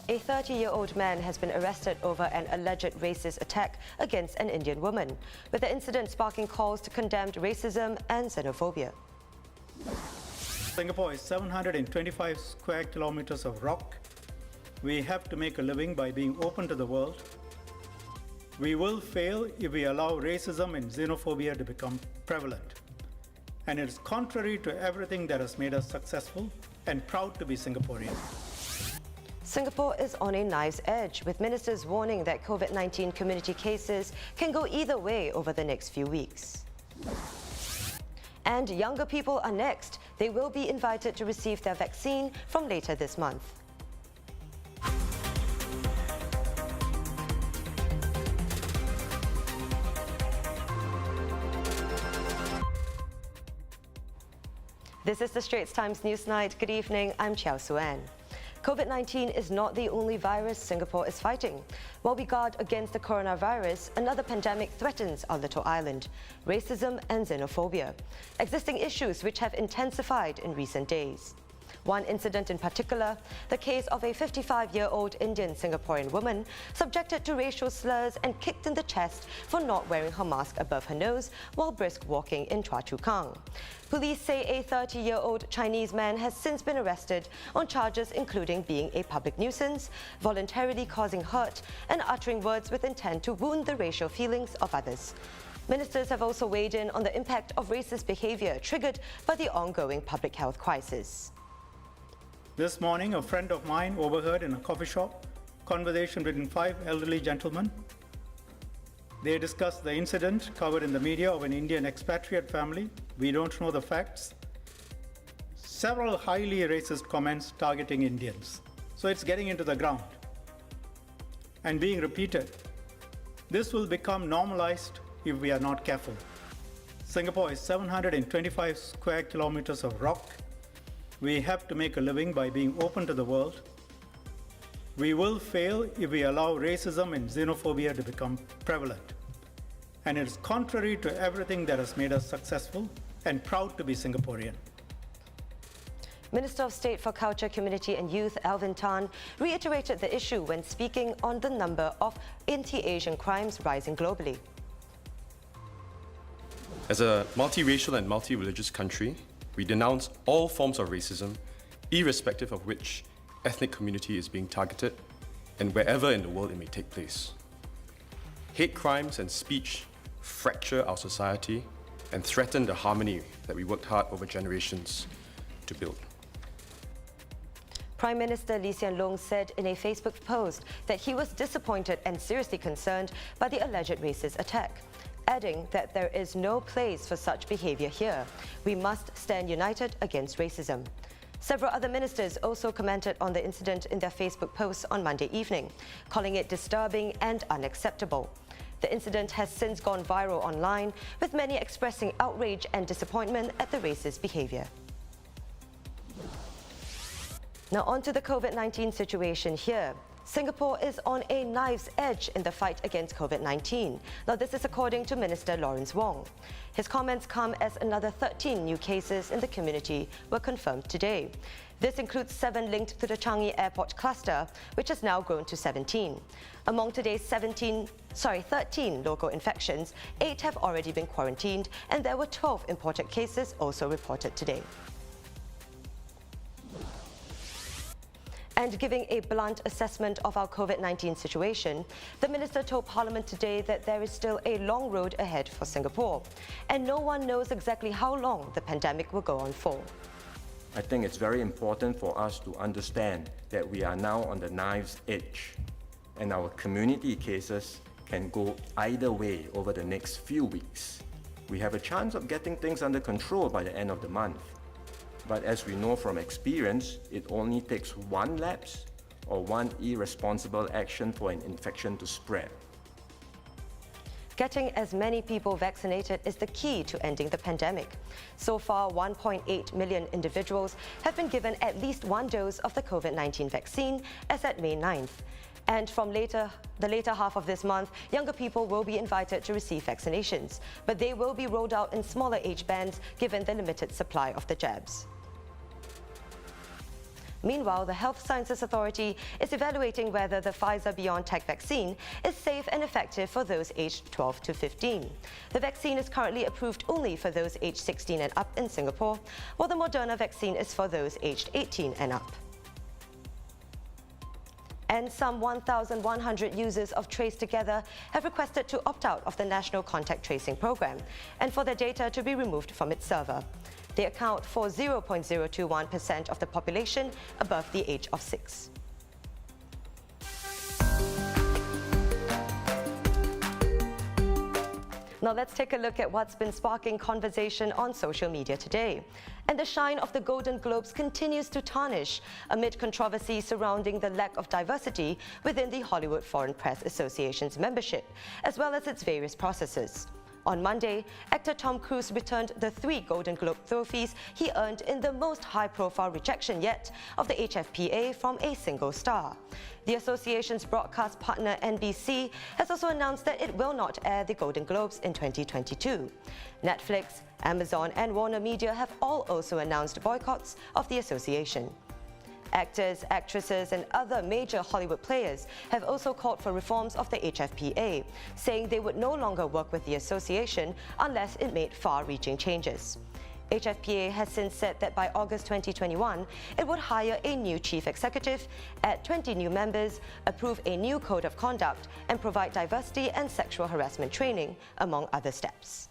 A 30-year-old man has been arrested over an alleged racist attack against an Indian woman, with the incident sparking calls to condemn racism and xenophobia. Singapore is 725 square kilometers of rock. We have to make a living by being open to the world. We will fail if we allow racism and xenophobia to become prevalent. And it is contrary to everything that has made us successful and proud to be Singaporean. Singapore is on a knife's edge, with ministers warning that COVID-19 community cases can go either way over the next few weeks. And younger people are next. They will be invited to receive their vaccine from later this month. This is the Straits Times Newsnight. Good evening, I'm Chiao Suan. COVID-19 is not the only virus Singapore is fighting. While we guard against the coronavirus, another pandemic threatens our little island: racism and xenophobia, existing issues which have intensified in recent days. One incident in particular, the case of a 55-year-old Indian Singaporean woman subjected to racial slurs and kicked in the chest for not wearing her mask above her nose while brisk walking in Choa Chu Kang. Police say a 30-year-old Chinese man has since been arrested on charges including being a public nuisance, voluntarily causing hurt, and uttering words with intent to wound the racial feelings of others. Ministers have also weighed in on the impact of racist behaviour triggered by the ongoing public health crisis. This morning, a friend of mine overheard in a coffee shop conversation between 5 elderly gentlemen. They discussed the incident covered in the media of an Indian expatriate family. We don't know the facts. Several highly racist comments targeting Indians. So it's getting into the ground and being repeated. This will become normalized if we are not careful. Singapore is 725 square kilometers of rock. We have to make a living by being open to the world. We will fail if we allow racism and xenophobia to become prevalent. And it is contrary to everything that has made us successful and proud to be Singaporean. Minister of State for Culture, Community and Youth, Alvin Tan, reiterated the issue when speaking on the number of anti-Asian crimes rising globally. As a multiracial and multi-religious country, we denounce all forms of racism, irrespective of which ethnic community is being targeted and wherever in the world it may take place. Hate crimes and speech fracture our society and threaten the harmony that we worked hard over generations to build. Prime Minister Lee Hsien Loong said in a Facebook post that he was disappointed and seriously concerned by the alleged racist attack, adding that there is no place for such behaviour here. We must stand united against racism. Several other ministers also commented on the incident in their Facebook posts on Monday evening, calling it disturbing and unacceptable. The incident has since gone viral online, with many expressing outrage and disappointment at the racist behaviour. Now on to the COVID-19 situation here. Singapore is on a knife's edge in the fight against COVID-19. Now, this is according to Minister Lawrence Wong. His comments come as another 13 new cases in the community were confirmed today. This includes 7 linked to the Changi Airport cluster, which has now grown to 17. Among today's 13 local infections, 8 have already been quarantined, and there were 12 imported cases also reported today. And giving a blunt assessment of our COVID-19 situation, the Minister told Parliament today that there is still a long road ahead for Singapore, and no one knows exactly how long the pandemic will go on for. I think it's very important for us to understand that we are now on the knife's edge, and our community cases can go either way over the next few weeks. We have a chance of getting things under control by the end of the month. But as we know from experience, it only takes one lapse or one irresponsible action for an infection to spread. Getting as many people vaccinated is the key to ending the pandemic. So far, 1.8 million individuals have been given at least one dose of the COVID-19 vaccine as at May 9th. And from the later half of this month, younger people will be invited to receive vaccinations, but they will be rolled out in smaller age bands given the limited supply of the jabs. Meanwhile, the Health Sciences Authority is evaluating whether the Pfizer-BioNTech vaccine is safe and effective for those aged 12 to 15. The vaccine is currently approved only for those aged 16 and up in Singapore, while the Moderna vaccine is for those aged 18 and up. And some 1,100 users of Trace Together have requested to opt out of the National Contact Tracing Program and for their data to be removed from its server. They account for 0.021% of the population above the age of 6. Now let's take a look at what's been sparking conversation on social media today. And the shine of the Golden Globes continues to tarnish amid controversy surrounding the lack of diversity within the Hollywood Foreign Press Association's membership, as well as its various processes. On Monday, actor Tom Cruise returned the 3 Golden Globe trophies he earned in the most high-profile rejection yet of the HFPA from a single star. The association's broadcast partner NBC has also announced that it will not air the Golden Globes in 2022. Netflix, Amazon and Warner Media have all also announced boycotts of the association. Actors, actresses and other major Hollywood players have also called for reforms of the HFPA, saying they would no longer work with the association unless it made far-reaching changes. HFPA has since said that by August 2021, it would hire a new chief executive, add 20 new members, approve a new code of conduct, and provide diversity and sexual harassment training, among other steps.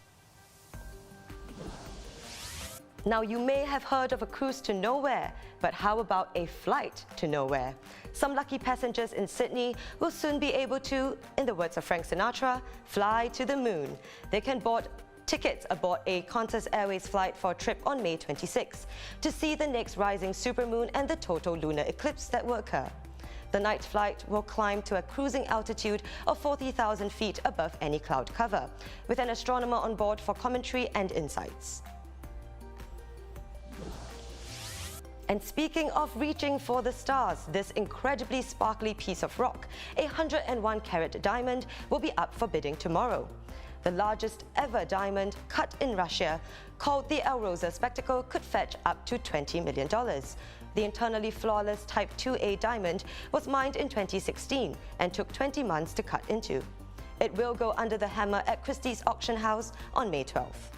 Now, you may have heard of a cruise to nowhere, but how about a flight to nowhere? Some lucky passengers in Sydney will soon be able to, in the words of Frank Sinatra, fly to the moon. They can board tickets aboard a Qantas Airways flight for a trip on May 26 to see the next rising supermoon and the total lunar eclipse that will occur. The night flight will climb to a cruising altitude of 40,000 feet above any cloud cover, with an astronomer on board for commentary and insights. And speaking of reaching for the stars, this incredibly sparkly piece of rock, a 101-carat diamond, will be up for bidding tomorrow. The largest ever diamond cut in Russia, called the El Rosa Spectacle, could fetch up to $20 million. The internally flawless Type 2A diamond was mined in 2016 and took 20 months to cut into. It will go under the hammer at Christie's auction house on May 12th.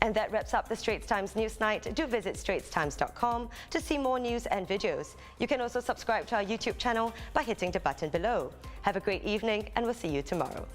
And that wraps up the Straits Times Newsnight. Do visit straitstimes.com to see more news and videos. You can also subscribe to our YouTube channel by hitting the button below. Have a great evening, and we'll see you tomorrow.